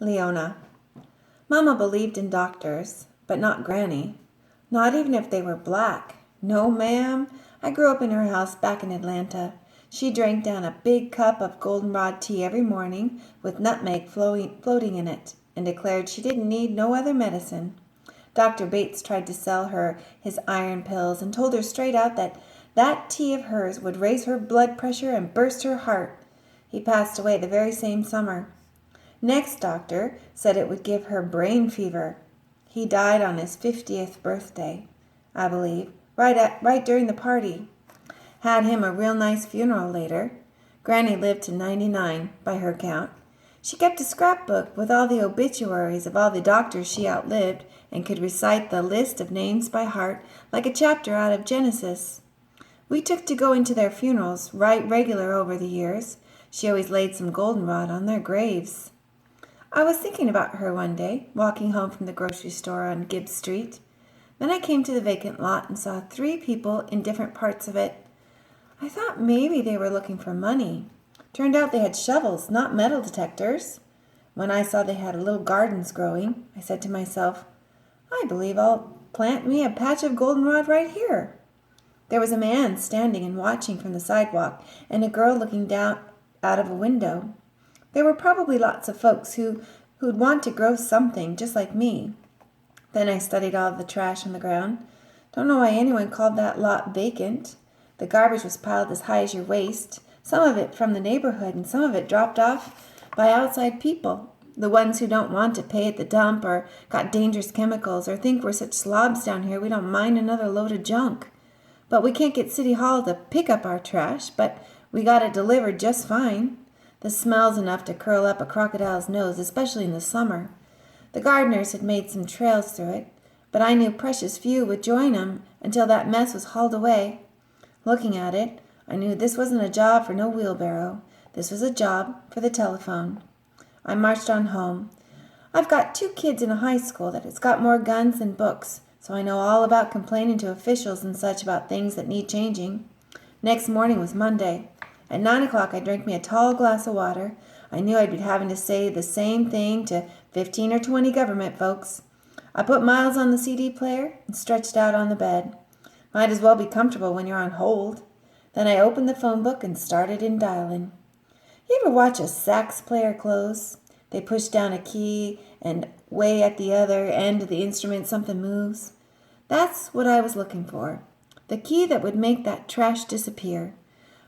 Leona. Mama believed in doctors, but not Granny. Not even if they were black. No, ma'am. I grew up in her house back in Atlanta. She drank down a big cup of goldenrod tea every morning with nutmeg floating in it, and declared she didn't need no other medicine. Dr. Bates tried to sell her his iron pills and told her straight out that tea of hers would raise her blood pressure and burst her heart. He passed away the very same summer. Next doctor said it would give her brain fever. He died on his 50th birthday, I believe, right during the party. Had him a real nice funeral later. Granny lived to 99, by her count. She kept a scrapbook with all the obituaries of all the doctors she outlived and could recite the list of names by heart like a chapter out of Genesis. We took to going to their funerals right regular over the years. She always laid some goldenrod on their graves. I was thinking about her one day, walking home from the grocery store on Gibbs Street. Then I came to the vacant lot and saw 3 people in different parts of it. I thought maybe they were looking for money. Turned out they had shovels, not metal detectors. When I saw they had little gardens growing, I said to myself, I believe I'll plant me a patch of goldenrod right here. There was a man standing and watching from the sidewalk, and a girl looking down out of a window. There were probably lots of folks who'd want to grow something just like me. Then I studied all the trash on the ground. Don't know why anyone called that lot vacant. The garbage was piled as high as your waist, some of it from the neighborhood and some of it dropped off by outside people. The ones who don't want to pay at the dump or got dangerous chemicals or think we're such slobs down here we don't mind another load of junk. But we can't get City Hall to pick up our trash, but we got it delivered just fine. The smell's enough to curl up a crocodile's nose, especially in the summer. The gardeners had made some trails through it, but I knew precious few would join 'em until that mess was hauled away. Looking at it, I knew this wasn't a job for no wheelbarrow. This was a job for the telephone. I marched on home. I've got 2 kids in a high school that has got more guns than books, so I know all about complaining to officials and such about things that need changing. Next morning was Monday. At 9 o'clock I drank me a tall glass of water. I knew I'd be having to say the same thing to 15 or 20 government folks. I put Miles on the CD player and stretched out on the bed. Might as well be comfortable when you're on hold. Then I opened the phone book and started in dialing. You ever watch a sax player close? They push down a key and way at the other end of the instrument something moves. That's what I was looking for. The key that would make that trash disappear.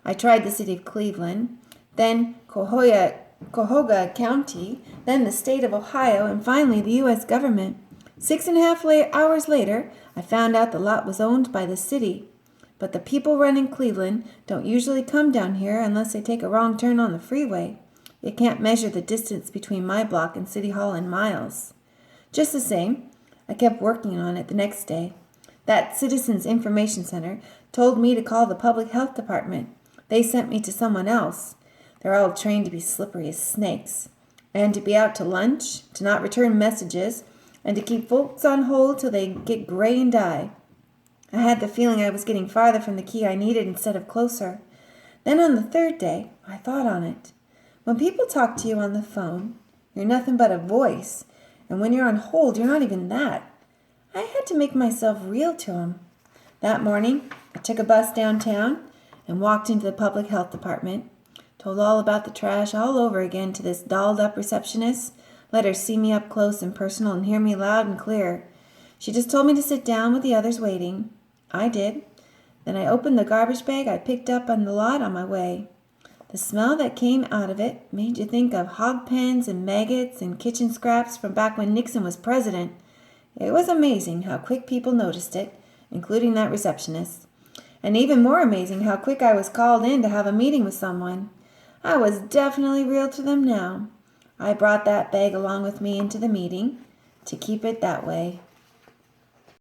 I tried the city of Cleveland, then Cuyahoga County, then the state of Ohio, and finally the U.S. government. 6.5 hours later, I found out the lot was owned by the city. But the people running Cleveland don't usually come down here unless they take a wrong turn on the freeway. You can't measure the distance between my block and City Hall in miles. Just the same, I kept working on it the next day. That Citizens Information Center told me to call the Public Health Department. They sent me to someone else. They're all trained to be slippery as snakes, and to be out to lunch, to not return messages, and to keep folks on hold till they get gray and die. I had the feeling I was getting farther from the key I needed instead of closer. Then on the 3rd day, I thought on it. When people talk to you on the phone, you're nothing but a voice, and when you're on hold, you're not even that. I had to make myself real to 'em. That morning, I took a bus downtown and walked into the Public Health Department. Told all about the trash all over again to this dolled-up receptionist. Let her see me up close and personal and hear me loud and clear. She just told me to sit down with the others waiting. I did. Then I opened the garbage bag I picked up on the lot on my way. The smell that came out of it made you think of hog pens and maggots and kitchen scraps from back when Nixon was president. It was amazing how quick people noticed it, including that receptionist. And even more amazing how quick I was called in to have a meeting with someone. I was definitely real to them now. I brought that bag along with me into the meeting to keep it that way.